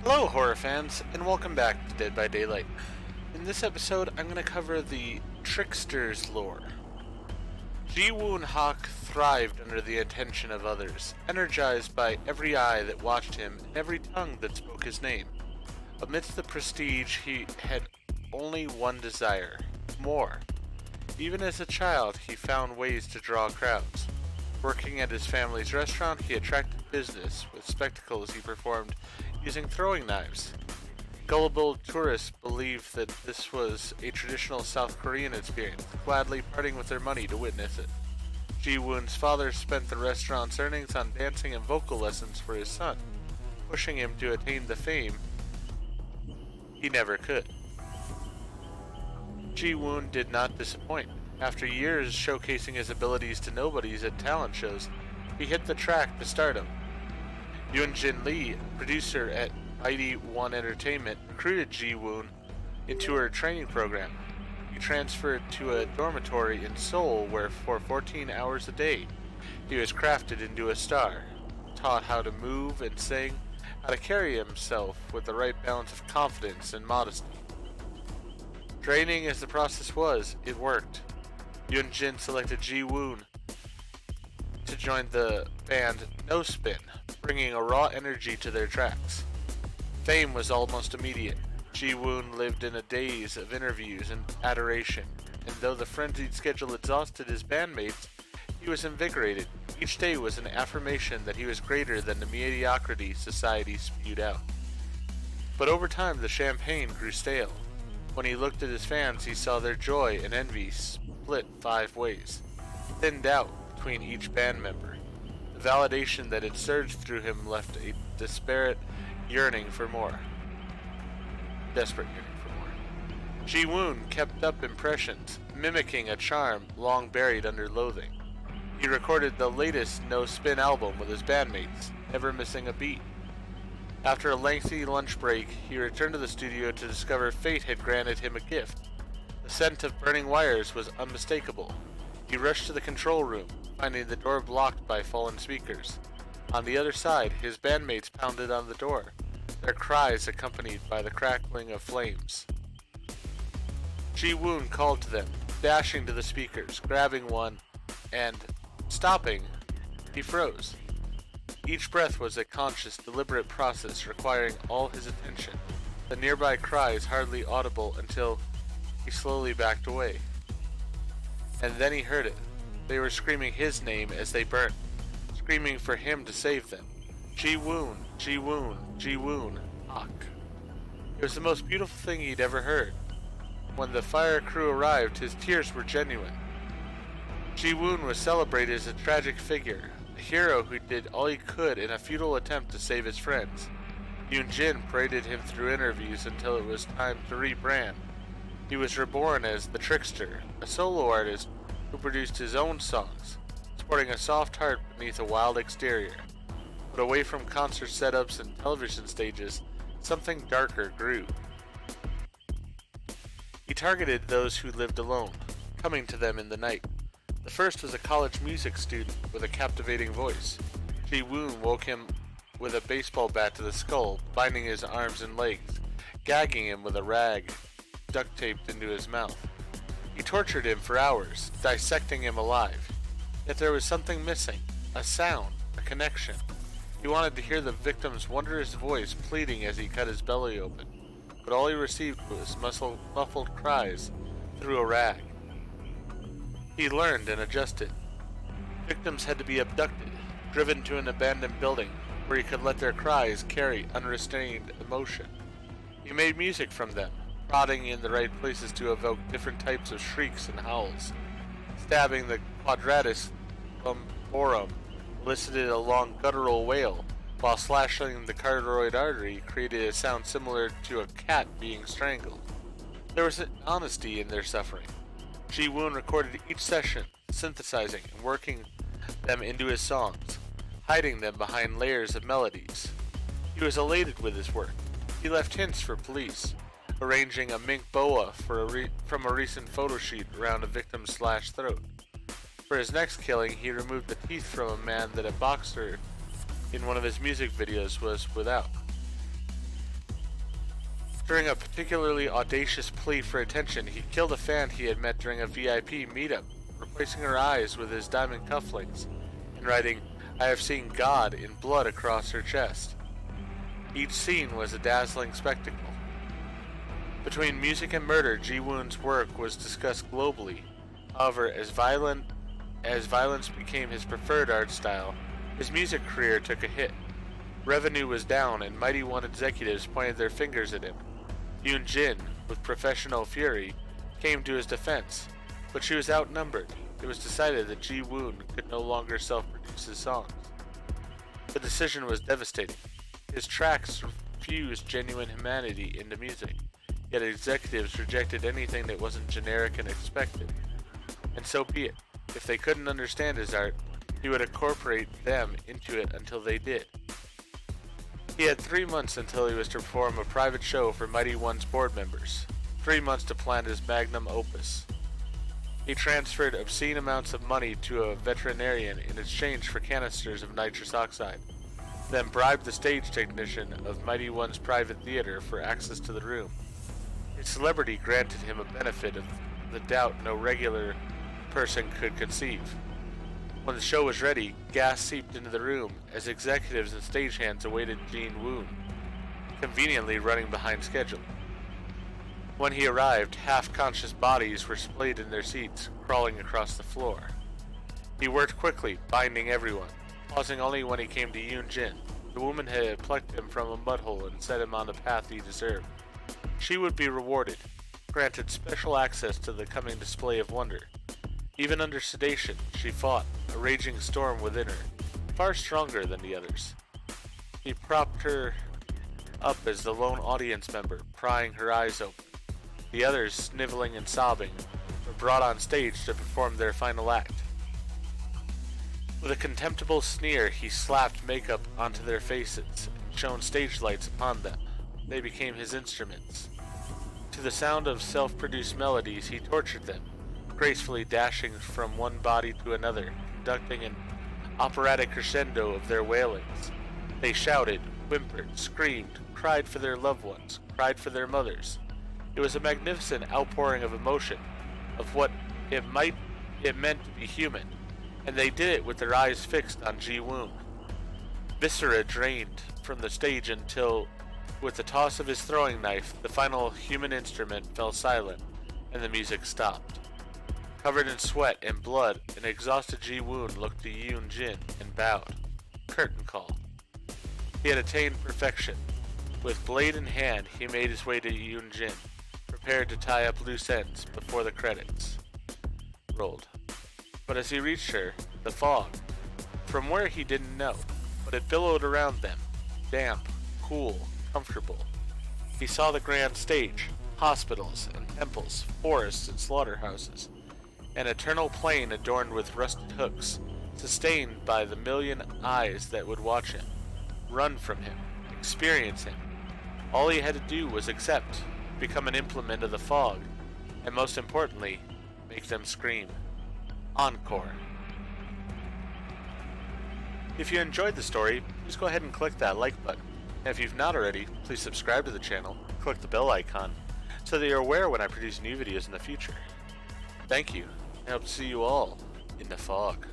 Hello, horror fans, and welcome back to Dead by Daylight. In this episode, I'm going to cover the Trickster's Lore. Ji-Woon Hak thrived under the attention of others, energized by every eye that watched him and every tongue that spoke his name. Amidst the prestige, he had only one desire: more. Even as a child, he found ways to draw crowds. Working at his family's restaurant, he attracted business with spectacles he performed using throwing knives. Gullible tourists believed that this was a traditional South Korean experience, gladly parting with their money to witness it. Ji-Woon's father spent the restaurant's earnings on dancing and vocal lessons for his son, pushing him to attain the fame he never could. Ji-Woon did not disappoint. After years showcasing his abilities to nobodies at talent shows, he hit the track to stardom. Yoon-Jin Lee, producer at Mighty One Entertainment, recruited Ji-Woon into her training program. He transferred to a dormitory in Seoul where for 14 hours a day, he was crafted into a star, taught how to move and sing, how to carry himself with the right balance of confidence and modesty. Draining as the process was, it worked. Yoon-Jin selected Ji-Woon to join the band No Spin, bringing a raw energy to their tracks. Fame was almost immediate. Ji-Woon lived in a daze of interviews and adoration, and though the frenzied schedule exhausted his bandmates, he was invigorated. Each day was an affirmation that he was greater than the mediocrity society spewed out. But over time, the champagne grew stale. When he looked at his fans, he saw their joy and envy split 5 ways, thinned out between each band member. The validation that had surged through him left a desperate yearning for more. Ji-Woon kept up impressions, mimicking a charm long buried under loathing. He recorded the latest No Spin album with his bandmates, never missing a beat. After a lengthy lunch break, he returned to the studio to discover fate had granted him a gift. The scent of burning wires was unmistakable. He rushed to the control room, finding the door blocked by fallen speakers. On the other side, his bandmates pounded on the door, their cries accompanied by the crackling of flames. Ji-Woon called to them, dashing to the speakers, grabbing one, and, stopping, he froze. Each breath was a conscious, deliberate process requiring all his attention, the nearby cries hardly audible until he slowly backed away. And then he heard it. They were screaming his name as they burnt, screaming for him to save them. Ji-Woon, Ji-Woon, Ji-Woon, Hak. It was the most beautiful thing he'd ever heard. When the fire crew arrived, his tears were genuine. Ji-Woon was celebrated as a tragic figure, a hero who did all he could in a futile attempt to save his friends. Yoon-Jin paraded him through interviews until it was time to rebrand. He was reborn as the Trickster, a solo artist who produced his own songs, sporting a soft heart beneath a wild exterior. But away from concert setups and television stages, something darker grew. He targeted those who lived alone, coming to them in the night. The first was a college music student with a captivating voice. Ji-Woon woke him with a baseball bat to the skull, binding his arms and legs, gagging him with a rag duct taped into his mouth. He tortured him for hours, dissecting him alive. Yet there was something missing, a sound, a connection. He wanted to hear the victim's wondrous voice pleading as he cut his belly open, but all he received was muffled cries through a rag. He learned and adjusted. Victims had to be abducted, driven to an abandoned building where he could let their cries carry unrestrained emotion. He made music from them, prodding in the right places to evoke different types of shrieks and howls. Stabbing the quadratus lumborum elicited a long guttural wail, while slashing the carotid artery created a sound similar to a cat being strangled. There was an honesty in their suffering. Ji-Woon recorded each session, synthesizing and working them into his songs, hiding them behind layers of melodies. He was elated with his work. He left hints for police, arranging a mink boa from a recent photo shoot around a victim's slashed throat. For his next killing, he removed the teeth from a man that a boxer in one of his music videos was without. During a particularly audacious plea for attention, he killed a fan he had met during a VIP meetup, replacing her eyes with his diamond cufflinks, and writing, "I have seen God" in blood across her chest. Each scene was a dazzling spectacle. Between music and murder, Ji-woon's work was discussed globally. However, as violence became his preferred art style, his music career took a hit. Revenue was down, and Mighty One executives pointed their fingers at him. Yoon Jin, with professional fury, came to his defense, but she was outnumbered. It was decided that Ji-woon could no longer self-produce his songs. The decision was devastating. His tracks fused genuine humanity into music, yet executives rejected anything that wasn't generic and expected. And so be it. If they couldn't understand his art, he would incorporate them into it until they did. He had 3 months until he was to perform a private show for Mighty One's board members. 3 months to plan his magnum opus. He transferred obscene amounts of money to a veterinarian in exchange for canisters of nitrous oxide, then bribed the stage technician of Mighty One's private theater for access to the room. His celebrity granted him a benefit of the doubt no regular person could conceive. When the show was ready, gas seeped into the room as executives and stagehands awaited Ji-woon, conveniently running behind schedule. When he arrived, half-conscious bodies were splayed in their seats, crawling across the floor. He worked quickly, binding everyone, pausing only when he came to Yoon Jin. The woman had plucked him from a mudhole and set him on the path he deserved. She would be rewarded, granted special access to the coming display of wonder. Even under sedation, she fought, a raging storm within her, far stronger than the others. He propped her up as the lone audience member, prying her eyes open. The others, sniveling and sobbing, were brought on stage to perform their final act. With a contemptible sneer, he slapped makeup onto their faces and shone stage lights upon them. They became his instruments. To the sound of self-produced melodies, he tortured them, gracefully dashing from one body to another, conducting an operatic crescendo of their wailings. They shouted, whimpered, screamed, cried for their loved ones, cried for their mothers. It was a magnificent outpouring of emotion, of what it meant to be human, and they did it with their eyes fixed on Ji-woon. Viscera drained from the stage until, with the toss of his throwing knife, the final human instrument fell silent, and the music stopped. Covered in sweat and blood, an exhausted Ji-woon looked to Yoon Jin and bowed. Curtain call. He had attained perfection. With blade in hand, he made his way to Yoon Jin, prepared to tie up loose ends before the credits rolled. But as he reached her, the fog, from where he didn't know, but it billowed around them, damp, cool, comfortable. He saw the grand stage, hospitals and temples, forests and slaughterhouses, an eternal plain adorned with rusted hooks, sustained by the million eyes that would watch him, run from him, experience him. All he had to do was accept, become an implement of the fog, and most importantly, make them scream. Encore. If you enjoyed the story, please go ahead and click that like button. And if you've not already, please subscribe to the channel, click the bell icon, so that you're aware when I produce new videos in the future. Thank you. I hope to see you all in the fog.